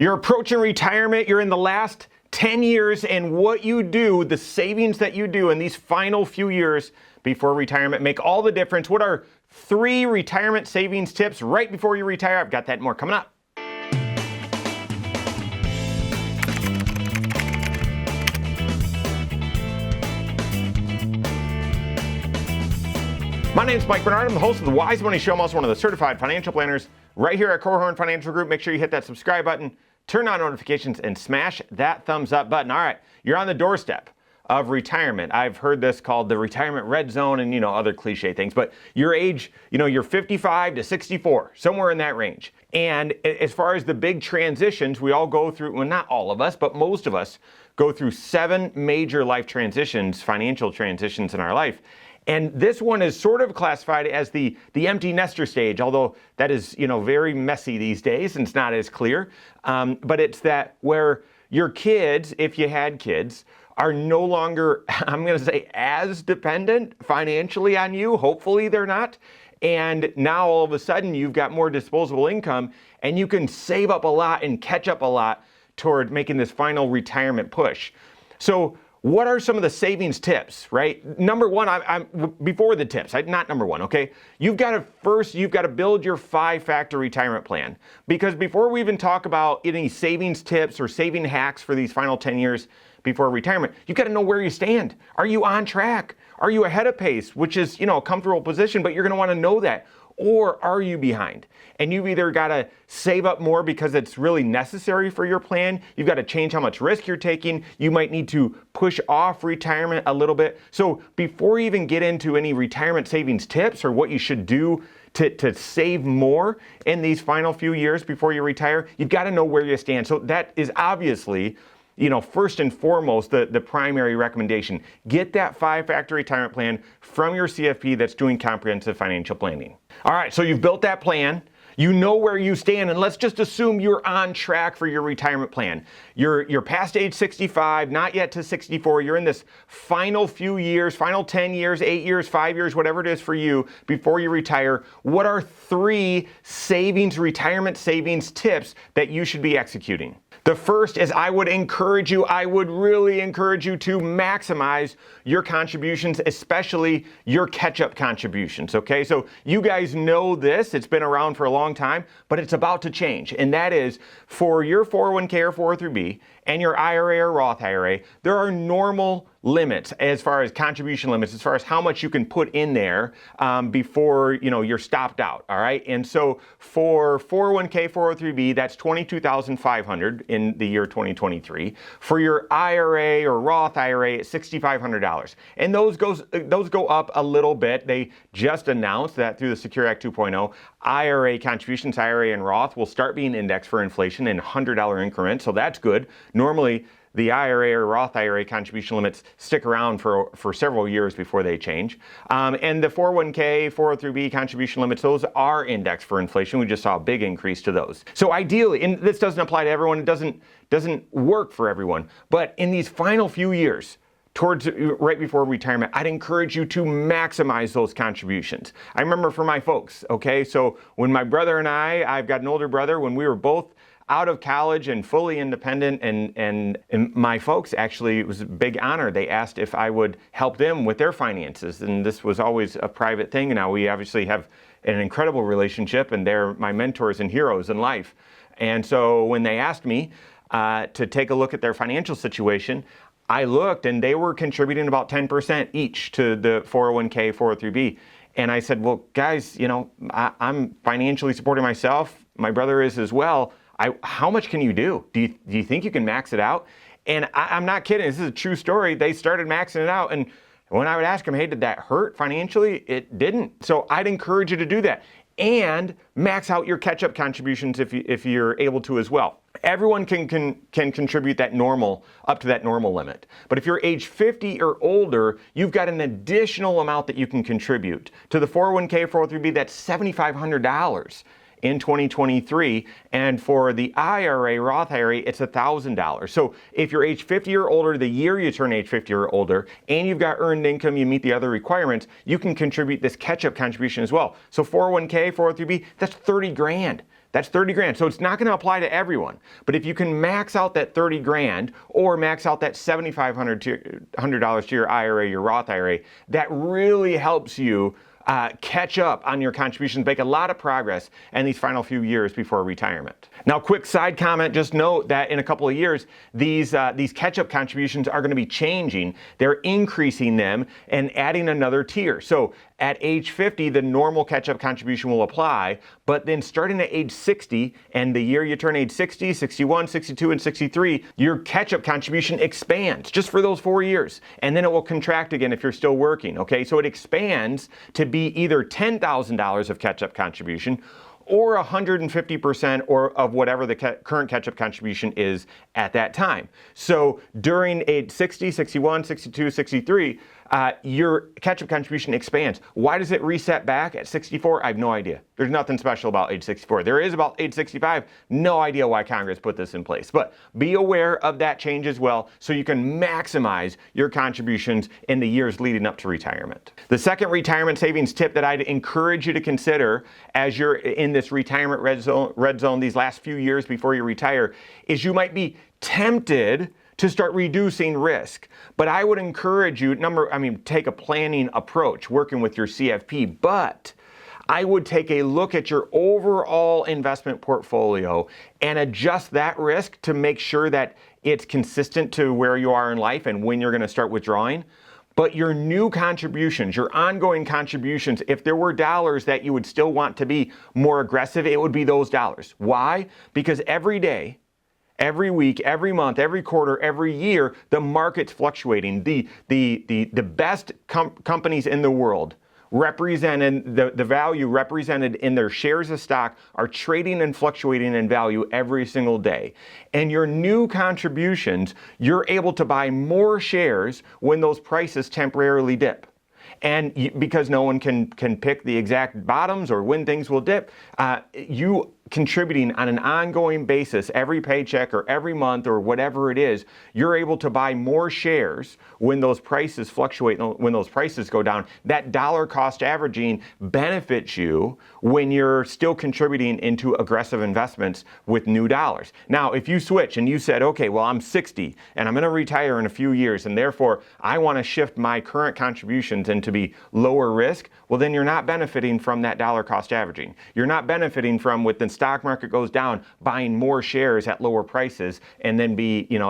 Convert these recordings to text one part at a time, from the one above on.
You're approaching retirement, you're in the last 10 years, and what you do, the savings that you do in these final few years before retirement make all the difference. What are 3 retirement savings tips right before you retire? I've got that and more coming up. My name is Mike Bernard. I'm the host of the Wise Money Show. I'm also one of the certified financial planners right here at Korhorn Financial Group. Make sure you hit that subscribe button, turn on notifications, and smash that thumbs up button. All right, you're on the doorstep of retirement. I've heard this called the retirement red zone and, other cliche things, but your age, you're 55 to 64, somewhere in that range. And as far as the big transitions, we all go through, well, not all of us, but most of us go through 7 major life transitions, financial transitions in our life. And this one is sort of classified as the empty nester stage, although that is, very messy these days and it's not as clear. But it's that where your kids, if you had kids, are no longer, I'm going to say, as dependent financially on you. Hopefully they're not. And now all of a sudden you've got more disposable income and you can save up a lot and catch up a lot toward making this final retirement push. So what are some of the savings tips, right? Number one, I'm before the tips, not number one, okay? You've got to build your 5-factor retirement plan. Because before we even talk about any savings tips or saving hacks for these final 10 years before retirement, you've got to know where you stand. Are you on track? Are you ahead of pace, which is, a comfortable position, but you're going to want to know that. Or are you behind? And you've either got to save up more because it's really necessary for your plan. You've got to change how much risk you're taking. You might need to push off retirement a little bit. So before you even get into any retirement savings tips or what you should do to save more in these final few years before you retire, you've got to know where you stand. So that is obviously, first and foremost, the primary recommendation. Get that 5-factor retirement plan from your CFP that's doing comprehensive financial planning. All right, so you've built that plan. You know where you stand, and let's just assume you're on track for your retirement plan. You're past age 65, not yet to 64. You're in this final few years, final 10 years, 8 years, 5 years, whatever it is for you before you retire. What are 3 retirement savings tips that you should be executing? The first is I would really encourage you to maximize your contributions, especially your catch-up contributions, okay? So you guys know this, it's been around for a long time, but it's about to change. And that is for your 401k or 403b and your IRA or Roth IRA, there are normal limits as far as contribution limits, as far as how much you can put in there before you're stopped out. All right. And so for 401k, 403b, that's $22,500 in the year 2023. For your IRA or Roth IRA, it's $6,500. And those go up a little bit. They just announced that through the Secure Act 2.0, IRA contributions, IRA and Roth will start being indexed for inflation in $100 increments. So that's good. Normally, the IRA or Roth IRA contribution limits stick around for several years before they change. And the 401k, 403b contribution limits, those are indexed for inflation. We just saw a big increase to those. So ideally, and this doesn't apply to everyone, it doesn't work for everyone, but in these final few years, right before retirement, I'd encourage you to maximize those contributions. I remember for my folks, okay, so when my brother and I've got an older brother, when we were both out of college and fully independent, and my folks, actually, it was a big honor. They asked if I would help them with their finances, and this was always a private thing. And now we obviously have an incredible relationship, and they're my mentors and heroes in life. And so when they asked me to take a look at their financial situation, I looked, and they were contributing about 10% each to the 401k, 403b. And I said, well, guys, I'm financially supporting myself. My brother is as well. How much can you do? Do you think you can max it out? And I'm not kidding. This is a true story. They started maxing it out. And when I would ask them, hey, did that hurt financially? It didn't. So I'd encourage you to do that. And max out your catch-up contributions if you're able to as well. Everyone can contribute that normal, up to that normal limit. But if you're age 50 or older, you've got an additional amount that you can contribute. To the 401k, 403b, that's $7,500. In 2023, and for the IRA, Roth IRA, it's $1,000. So if you're age 50 or older, the year you turn age 50 or older, and you've got earned income, you meet the other requirements, you can contribute this catch-up contribution as well. So 401k, 403b, that's 30 grand That's 30 grand. So it's not going to apply to everyone. But if you can max out that 30 grand or max out that $7,500 to your IRA, your Roth IRA, that really helps you catch up on your contributions, make a lot of progress in these final few years before retirement. Now, quick side comment, just note that in a couple of years, these catch-up contributions are going to be changing. They're increasing them and adding another tier. So at age 50, the normal catch-up contribution will apply, but then starting at age 60, and the year you turn age 60, 61, 62, and 63, your catch-up contribution expands just for those 4 years. And then it will contract again if you're still working, okay? So it expands to be either $10,000 of catch-up contribution or 150% or of whatever the current catch-up contribution is at that time. So during age 60, 61, 62, 63, your catch-up contribution expands. Why does it reset back at 64? I have no idea. There's nothing special about age 64. There is about age 65. No idea why Congress put this in place. But be aware of that change as well so you can maximize your contributions in the years leading up to retirement. The second retirement savings tip that I'd encourage you to consider as you're in this retirement red zone these last few years before you retire is you might be tempted to start reducing risk. But I would encourage you, take a planning approach, working with your CFP, but I would take a look at your overall investment portfolio and adjust that risk to make sure that it's consistent to where you are in life and when you're going to start withdrawing. But your new contributions, your ongoing contributions, if there were dollars that you would still want to be more aggressive, it would be those dollars. Why? Because every day, every week, every month, every quarter, every year, the market's fluctuating. The best companies in the world represented, the value represented in their shares of stock are trading and fluctuating in value every single day. And your new contributions, you're able to buy more shares when those prices temporarily dip. And because no one can pick the exact bottoms or when things will dip, you contributing on an ongoing basis, every paycheck or every month or whatever it is, you're able to buy more shares when those prices fluctuate, when those prices go down. That dollar cost averaging benefits you when you're still contributing into aggressive investments with new dollars. Now, if you switch and you said, okay, well, I'm 60 and I'm going to retire in a few years, and therefore I want to shift my current contributions into be lower risk, well, then you're not benefiting from that dollar cost averaging. You're not benefiting from, when the stock market goes down, buying more shares at lower prices and then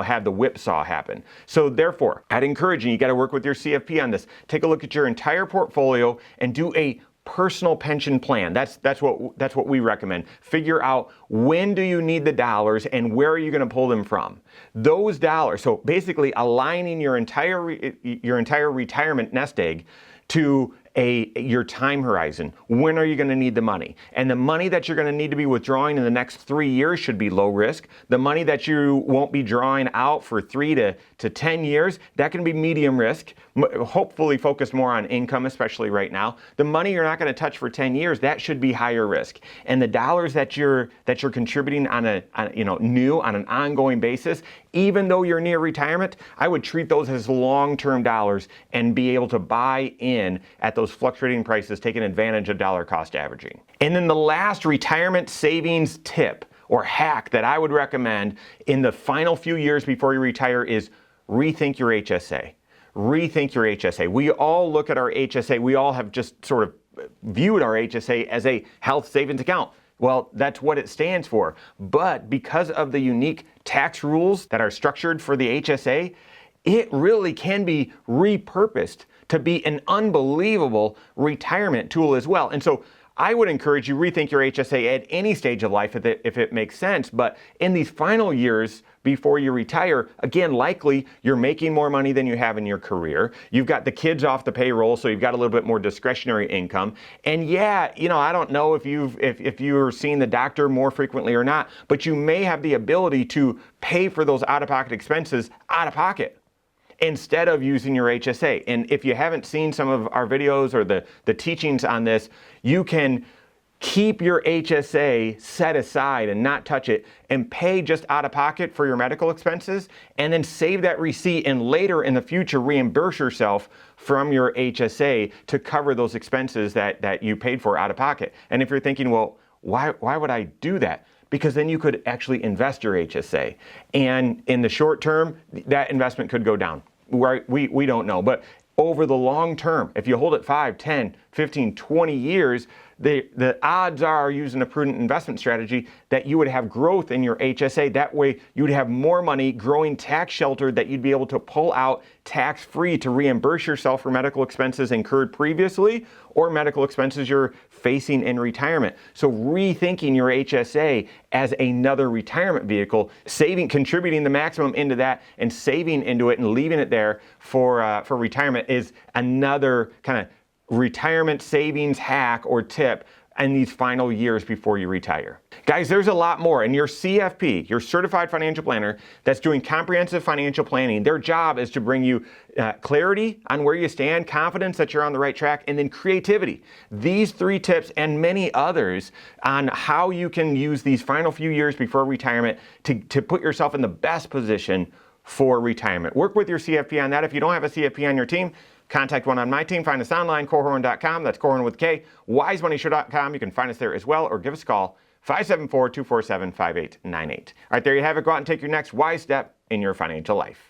have the whipsaw happen. So therefore, I'd encourage you got to work with your CFP on this. Take a look at your entire portfolio and do a personal pension plan. That's what we recommend. Figure out when do you need the dollars and where are you going to pull them from. Those dollars, so basically aligning your entire retirement nest egg to your time horizon. When are you going to need the money? And the money that you're going to need to be withdrawing in the next 3 years should be low risk. The money that you won't be drawing out for 3 to 10 years, that can be medium risk. Hopefully focus more on income, especially right now. The money you're not going to touch for 10 years, that should be higher risk. And the dollars that you're contributing on an ongoing basis, even though you're near retirement, I would treat those as long-term dollars and be able to buy in at those fluctuating prices, taking advantage of dollar cost averaging. And then the last retirement savings tip or hack that I would recommend in the final few years before you retire is rethink your HSA. Rethink your HSA. We all look at our HSA, we all have just sort of viewed our HSA as a health savings account. Well, that's what it stands for. But because of the unique tax rules that are structured for the HSA, it really can be repurposed to be an unbelievable retirement tool as well. And so I would encourage you rethink your HSA at any stage of life if it makes sense. But in these final years before you retire, again, likely you're making more money than you have in your career. You've got the kids off the payroll, so you've got a little bit more discretionary income. And yeah, I don't know if you're seeing the doctor more frequently or not, but you may have the ability to pay for those out-of-pocket expenses out of pocket instead of using your HSA. And if you haven't seen some of our videos or the teachings on this, you can keep your HSA set aside and not touch it and pay just out of pocket for your medical expenses, and then save that receipt and later in the future reimburse yourself from your HSA to cover those expenses that you paid for out of pocket. And if you're thinking, well, Why would I do that? Because then you could actually invest your HSA. And in the short term, that investment could go down. We don't know. But over the long term, if you hold it 5, 10, 15, 20 years, the odds are, using a prudent investment strategy, that you would have growth in your HSA. That way you would have more money growing tax sheltered that you'd be able to pull out tax-free to reimburse yourself for medical expenses incurred previously or medical expenses you're facing in retirement. So rethinking your HSA as another retirement vehicle, contributing the maximum into that and saving into it and leaving it there for retirement is another kind of retirement savings hack or tip in these final years before you retire. Guys, there's a lot more. And your CFP, your certified financial planner that's doing comprehensive financial planning, their job is to bring you clarity on where you stand, confidence that you're on the right track, and then creativity. These 3 tips and many others on how you can use these final few years before retirement to put yourself in the best position for retirement. Work with your CFP on that. If you don't have a CFP on your team, contact one on my team. Find us online, Korhorn.com. That's Korhorn with K. WiseMoneyShow.com. You can find us there as well, or give us a call, 574-247-5898. All right, there you have it. Go out and take your next wise step in your financial life.